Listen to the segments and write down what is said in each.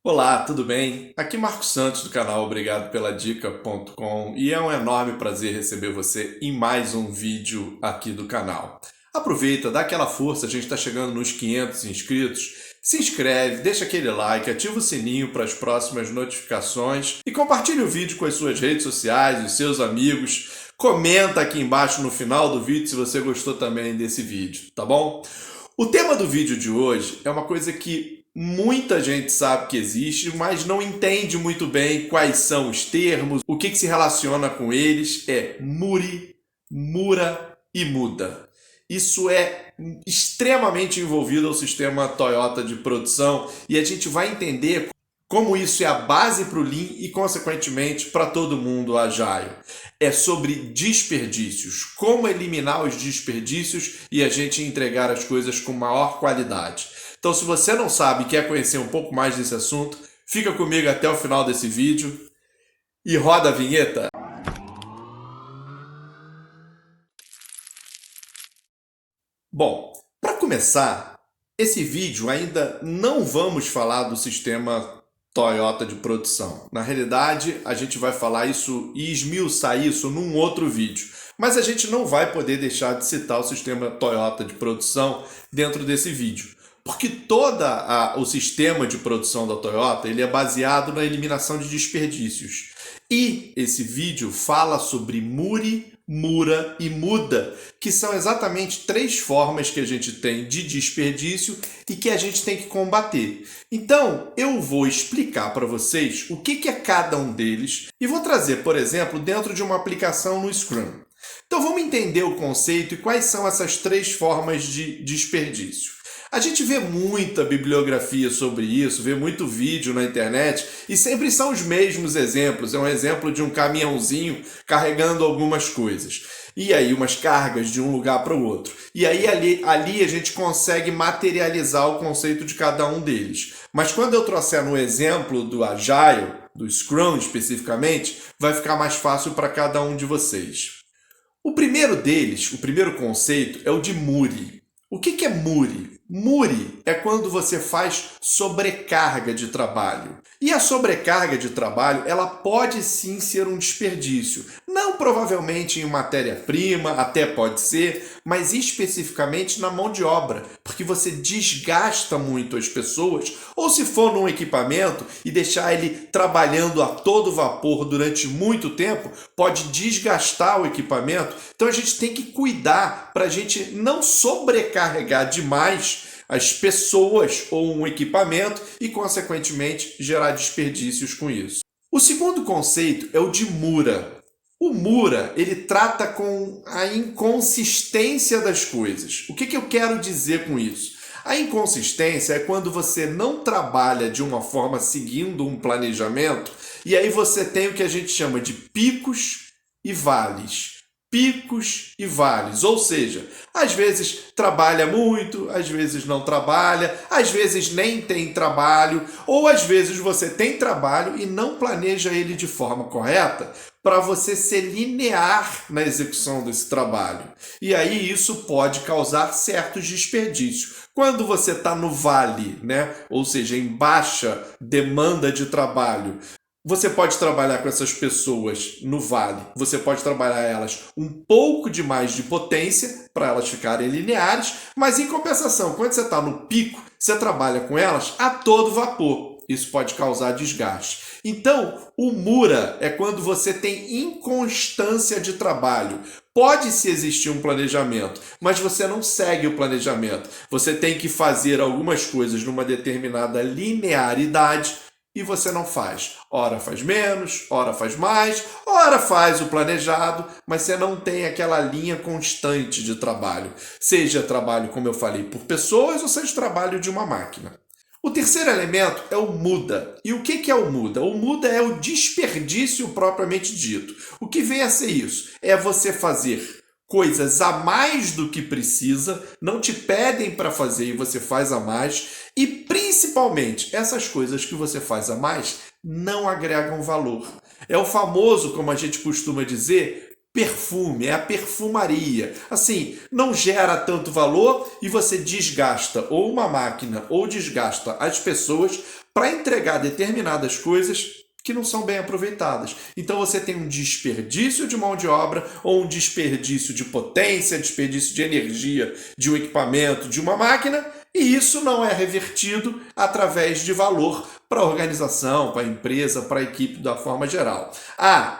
Olá, tudo bem? Aqui Marcos Santos do canal Obrigado pela Dica.com e é um enorme prazer receber você em mais um vídeo aqui do canal. Aproveita, dá aquela força, a gente está chegando nos 500 inscritos. Se inscreve, deixa aquele like, ativa o sininho para as próximas notificações e compartilhe o vídeo com as suas redes sociais, os seus amigos. Comenta aqui embaixo no final do vídeo se você gostou também desse vídeo, tá bom? O tema do vídeo de hoje é uma coisa que muita gente sabe que existe, mas não entende muito bem quais são os termos, o que se relaciona com eles. É Muri, Mura e Muda. Isso é extremamente envolvido ao sistema Toyota de produção e a gente vai entender como isso é a base para o Lean e, consequentemente, para todo mundo Agile. É sobre desperdícios, como eliminar os desperdícios e a gente entregar as coisas com maior qualidade. Então, se você não sabe e quer conhecer um pouco mais desse assunto, fica comigo até o final desse vídeo e roda a vinheta. Bom, para começar, esse vídeo ainda não vamos falar do sistema Toyota de produção. Na realidade, a gente vai falar isso e esmiuçar isso num outro vídeo. Mas a gente não vai poder deixar de citar o sistema Toyota de produção dentro desse vídeo. Porque todo o sistema de produção da Toyota ele é baseado na eliminação de desperdícios. E esse vídeo fala sobre Muri, Mura e Muda, que são exatamente três formas que a gente tem de desperdício e que a gente tem que combater. Então, eu vou explicar para vocês o que é cada um deles e vou trazer, por exemplo, dentro de uma aplicação no Scrum. Então, vamos entender o conceito e quais são essas três formas de desperdício. A gente vê muita bibliografia sobre isso, vê muito vídeo na internet e sempre são os mesmos exemplos. É um exemplo de um caminhãozinho carregando algumas coisas. E aí umas cargas de um lugar para o outro. E aí ali a gente consegue materializar o conceito de cada um deles. Mas quando eu trouxer no exemplo do Agile, do Scrum especificamente, vai ficar mais fácil para cada um de vocês. O primeiro deles, o primeiro conceito, é o de Muri. O que é Muri? Muri é quando você faz sobrecarga de trabalho. E a sobrecarga de trabalho, ela pode sim ser um desperdício. Não provavelmente em matéria-prima, até pode ser, mas especificamente na mão de obra, porque você desgasta muito as pessoas, ou se for num equipamento e deixar ele trabalhando a todo vapor durante muito tempo, pode desgastar o equipamento. Então a gente tem que cuidar para a gente não sobrecarregar demais as pessoas ou um equipamento e, consequentemente, gerar desperdícios com isso. O segundo conceito é o de Mura. O Mura, ele trata com a inconsistência das coisas. O que eu quero dizer com isso? A inconsistência é quando você não trabalha de uma forma seguindo um planejamento e aí você tem o que a gente chama de picos e vales. Picos e vales, ou seja, às vezes trabalha muito, às vezes não trabalha, às vezes nem tem trabalho, ou às vezes você tem trabalho e não planeja ele de forma correta para você ser linear na execução desse trabalho. E aí isso pode causar certos desperdícios. Quando você está no vale, né? Ou seja, em baixa demanda de trabalho, você pode trabalhar com essas pessoas no vale, você pode trabalhar elas um pouco de mais de potência para elas ficarem lineares, mas em compensação, quando você está no pico, você trabalha com elas a todo vapor. Isso pode causar desgaste. Então, o Mura é quando você tem inconstância de trabalho. Pode-se existir um planejamento, mas você não segue o planejamento. Você tem que fazer algumas coisas numa determinada linearidade e você não faz. Ora faz menos, ora faz mais, ora faz o planejado, mas você não tem aquela linha constante de trabalho. Seja trabalho, como eu falei, por pessoas ou seja trabalho de uma máquina. O terceiro elemento é o muda. E o que é o muda? O muda é o desperdício propriamente dito. O que vem a ser isso? É você fazer coisas a mais do que precisa, não te pedem para fazer e você faz a mais, e principalmente essas coisas que você faz a mais não agregam valor. É o famoso, como a gente costuma dizer, perfume, é a perfumaria. Assim, não gera tanto valor e você desgasta ou uma máquina ou desgasta as pessoas para entregar determinadas coisas que não são bem aproveitadas. Então você tem um desperdício de mão de obra ou um desperdício de potência, desperdício de energia de um equipamento, de uma máquina, e isso não é revertido através de valor para a organização, para a empresa, para a equipe da forma geral.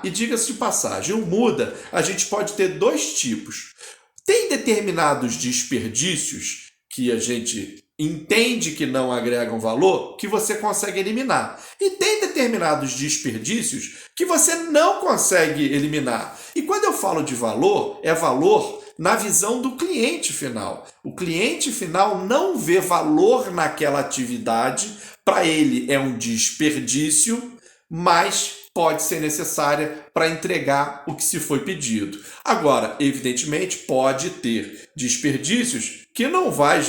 E diga-se de passagem, o muda, a gente pode ter dois tipos. Tem determinados desperdícios que a gente entende que não agregam valor, que você consegue eliminar. E tem determinados desperdícios que você não consegue eliminar. E quando eu falo de valor, é valor na visão do cliente final. O cliente final não vê valor naquela atividade, para ele é um desperdício, mas pode ser necessária para entregar o que se foi pedido. Agora, evidentemente, pode ter desperdícios que não vai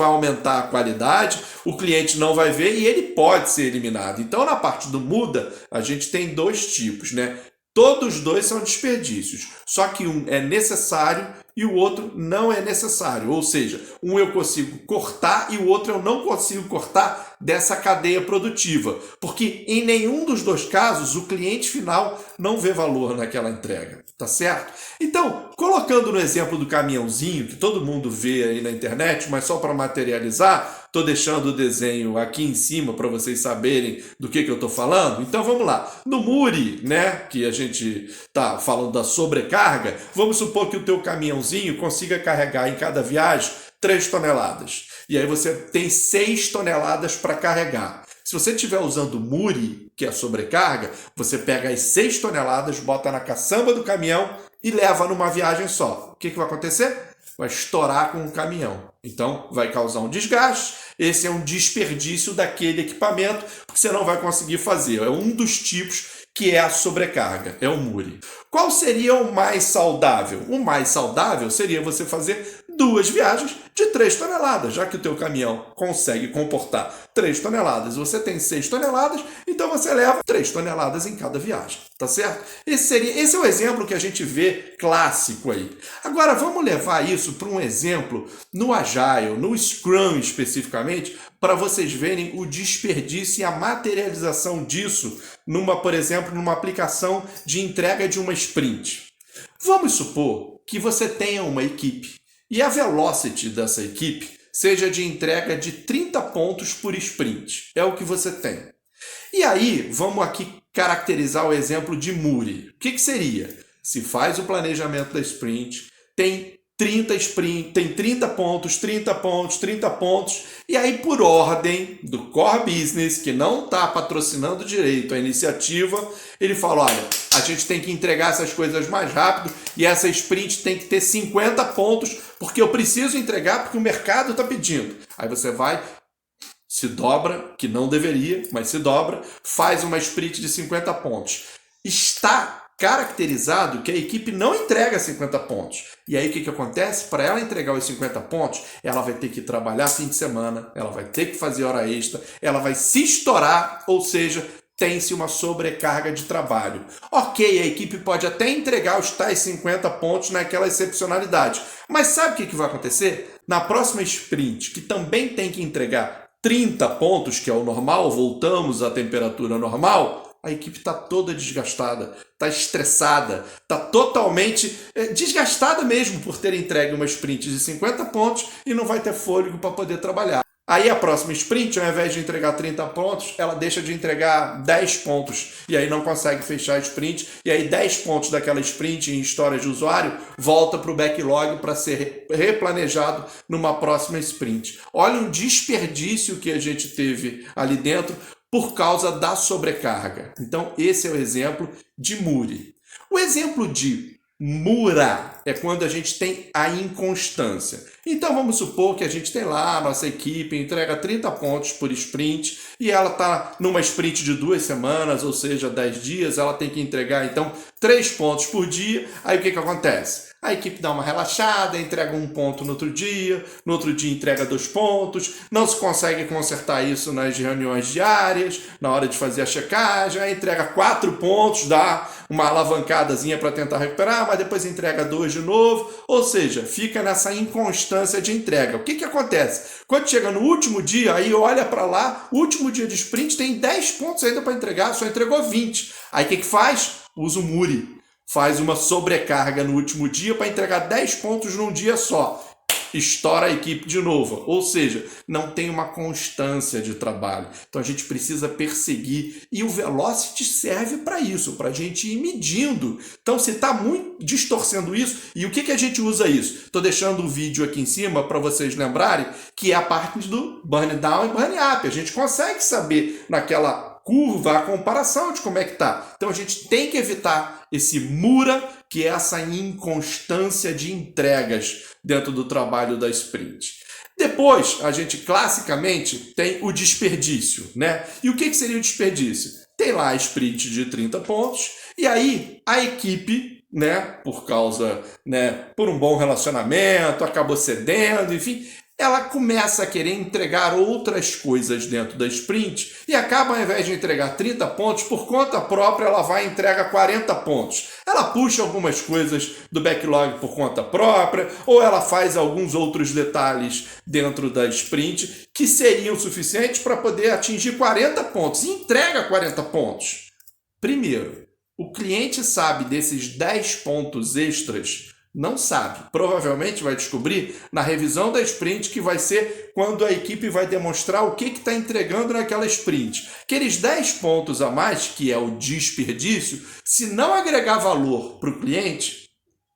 aumentar a qualidade, o cliente não vai ver e ele pode ser eliminado. Então, na parte do muda, a gente tem dois tipos, né? Todos os dois são desperdícios, só que um é necessário e o outro não é necessário. Ou seja, um eu consigo cortar e o outro eu não consigo cortar dessa cadeia produtiva, porque em nenhum dos dois casos o cliente final não vê valor naquela entrega, tá certo? Então, colocando no exemplo do caminhãozinho, que todo mundo vê aí na internet, mas só para materializar, estou deixando o desenho aqui em cima para vocês saberem do que eu estou falando. Então vamos lá. No Muri, né, que a gente está falando da sobrecarga, vamos supor que o teu caminhãozinho consiga carregar em cada viagem 3 toneladas. E aí você tem 6 toneladas para carregar. Se você estiver usando o Muri, que é a sobrecarga, você pega as 6 toneladas, bota na caçamba do caminhão e leva numa viagem só. O que vai acontecer? Vai estourar com o caminhão. Então, vai causar um desgaste. Esse é um desperdício daquele equipamento, porque você não vai conseguir fazer. É um dos tipos que é a sobrecarga, é o Muri. Qual seria o mais saudável? O mais saudável seria você fazer 2 viagens de 3 toneladas, já que o teu caminhão consegue comportar 3 toneladas, você tem 6 toneladas, então você leva 3 toneladas em cada viagem, tá certo? Esse é o exemplo que a gente vê clássico aí. Agora vamos levar isso para um exemplo no Agile, no Scrum especificamente, para vocês verem o desperdício e a materialização disso por exemplo, numa aplicação de entrega de uma sprint. Vamos supor que você tenha uma equipe e a velocity dessa equipe seja de entrega de 30 pontos por sprint. É o que você tem. E aí, vamos aqui caracterizar o exemplo de Muri. O que seria? Se faz o planejamento da sprint, tem 30 pontos, 30 pontos, 30 pontos, e aí por ordem do core business, que não está patrocinando direito a iniciativa, ele fala, olha, a gente tem que entregar essas coisas mais rápido e essa sprint tem que ter 50 pontos, porque eu preciso entregar porque o mercado está pedindo. Aí você vai, se dobra, que não deveria, mas se dobra, faz uma sprint de 50 pontos. Está caracterizado que a equipe não entrega 50 pontos. E aí o que acontece? Para ela entregar os 50 pontos, ela vai ter que trabalhar fim de semana, ela vai ter que fazer hora extra, ela vai se estourar, ou seja, tem-se uma sobrecarga de trabalho. Ok, a equipe pode até entregar os tais 50 pontos naquela excepcionalidade, mas sabe o que vai acontecer? Na próxima sprint, que também tem que entregar 30 pontos, que é o normal, voltamos à temperatura normal, a equipe está toda desgastada, está estressada, está totalmente desgastada mesmo por ter entregue uma sprint de 50 pontos e não vai ter fôlego para poder trabalhar. Aí a próxima sprint, ao invés de entregar 30 pontos, ela deixa de entregar 10 pontos e aí não consegue fechar a sprint. E aí 10 pontos daquela sprint em história de usuário volta para o backlog para ser replanejado numa próxima sprint. Olha o desperdício que a gente teve ali dentro por causa da sobrecarga. Então, esse é o exemplo de Muri. O exemplo de Mura é quando a gente tem a inconstância. Então, vamos supor que a gente tem lá a nossa equipe, entrega 30 pontos por sprint e ela está numa sprint de 2 semanas, ou seja, 10 dias, ela tem que entregar, então, 3 pontos por dia. Aí, o que acontece? a equipe dá uma relaxada, entrega 1 ponto no outro dia entrega 2 pontos, não se consegue consertar isso nas reuniões diárias, na hora de fazer a checagem, aí entrega 4 pontos, dá uma alavancadazinha para tentar recuperar, mas depois entrega 2 de novo, ou seja, fica nessa inconstância de entrega. O que acontece? Quando chega no último dia, aí olha para lá, o último dia de sprint tem 10 pontos ainda para entregar, só entregou 20. Aí o que faz? Usa o Muri. Faz uma sobrecarga no último dia para entregar 10 pontos num dia só. Estoura a equipe de novo. Ou seja, não tem uma constância de trabalho. Então a gente precisa perseguir. E o Velocity serve para isso, para a gente ir medindo. Então se está muito distorcendo isso, e o que a gente usa isso? Estou deixando o vídeo aqui em cima para vocês lembrarem que é a parte do burn down e burn up. A gente consegue saber naquela curva a comparação de como é que tá. Então a gente tem que evitar esse mura, que é essa inconstância de entregas dentro do trabalho da sprint. Depois, a gente classicamente tem o desperdício, né? E o que seria o desperdício? Tem lá a sprint de 30 pontos, e aí a equipe, né, por um bom relacionamento, acabou cedendo, enfim, ela começa a querer entregar outras coisas dentro da sprint e acaba, ao invés de entregar 30 pontos, por conta própria, ela vai e entrega 40 pontos. Ela puxa algumas coisas do backlog por conta própria, ou ela faz alguns outros detalhes dentro da sprint que seriam suficientes para poder atingir 40 pontos e entrega 40 pontos. Primeiro, o cliente sabe desses 10 pontos extras. Não sabe. Provavelmente vai descobrir na revisão da sprint, que vai ser quando a equipe vai demonstrar o que está entregando naquela sprint. Aqueles 10 pontos a mais, que é o desperdício, se não agregar valor para o cliente,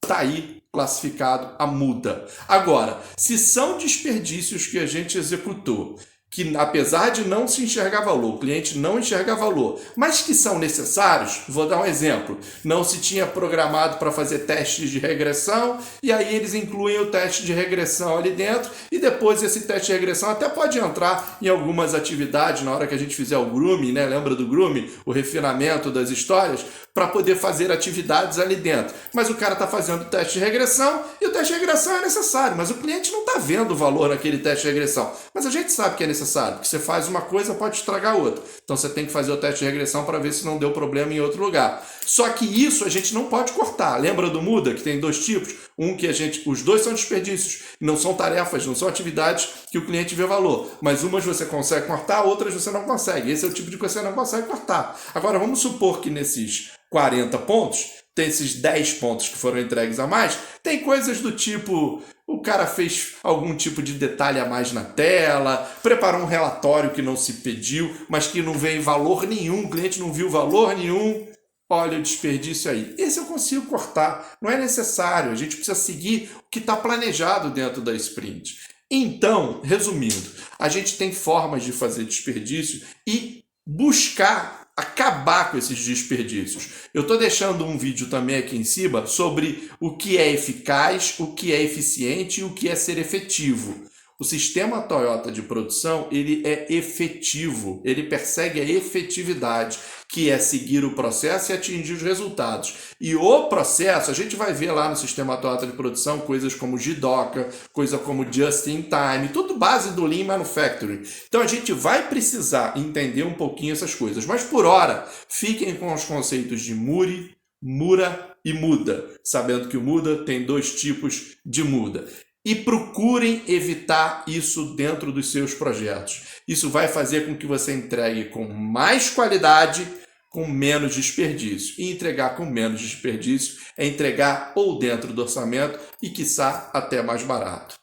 está aí classificado a muda. Agora, se são desperdícios que a gente executou, que apesar de não se enxergar valor, o cliente não enxerga valor, mas que são necessários, vou dar um exemplo, não se tinha programado para fazer testes de regressão, e aí eles incluem o teste de regressão ali dentro, e depois esse teste de regressão até pode entrar em algumas atividades, na hora que a gente fizer o grooming, né? Lembra do grooming? O refinamento das histórias, para poder fazer atividades ali dentro. Mas o cara está fazendo o teste de regressão, e o teste de regressão é necessário, mas o cliente não está vendo o valor naquele teste de regressão. Mas a gente sabe que é necessário, porque você faz uma coisa, pode estragar outra. Então você tem que fazer o teste de regressão para ver se não deu problema em outro lugar. Só que isso a gente não pode cortar. Lembra do muda, que tem 2 tipos? Um que os dois são desperdícios, não são tarefas, não são atividades que o cliente vê valor. Mas umas você consegue cortar, outras você não consegue. Esse é o tipo de coisa que você não consegue cortar. Agora vamos supor que nesses 40 pontos, tem esses 10 pontos que foram entregues a mais, tem coisas do tipo, o cara fez algum tipo de detalhe a mais na tela, preparou um relatório que não se pediu, mas que não veio valor nenhum, o cliente não viu valor nenhum. Olha o desperdício aí. Esse eu consigo cortar, não é necessário, a gente precisa seguir o que está planejado dentro da sprint. Então, resumindo, a gente tem formas de fazer desperdício e buscar acabar com esses desperdícios. Eu estou deixando um vídeo também aqui em cima sobre o que é eficaz, o que é eficiente e o que é ser efetivo. O sistema Toyota de produção, ele é efetivo, ele persegue a efetividade, que é seguir o processo e atingir os resultados. E o processo, a gente vai ver lá no sistema Toyota de produção coisas como JIDOKA, coisa como Just in Time, tudo base do Lean Manufacturing. Então a gente vai precisar entender um pouquinho essas coisas. Mas por hora, fiquem com os conceitos de Muri, Mura e Muda, sabendo que o Muda tem 2 tipos de muda. E procurem evitar isso dentro dos seus projetos. Isso vai fazer com que você entregue com mais qualidade, com menos desperdício. E entregar com menos desperdício é entregar ou dentro do orçamento e, quiçá, até mais barato.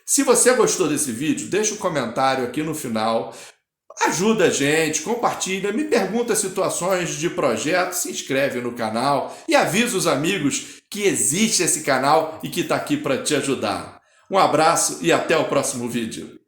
Se você gostou desse vídeo, deixa um comentário aqui no final. Ajuda a gente, compartilha, me pergunta situações de projeto, se inscreve no canal e avisa os amigos que existe esse canal e que está aqui para te ajudar. Um abraço e até o próximo vídeo.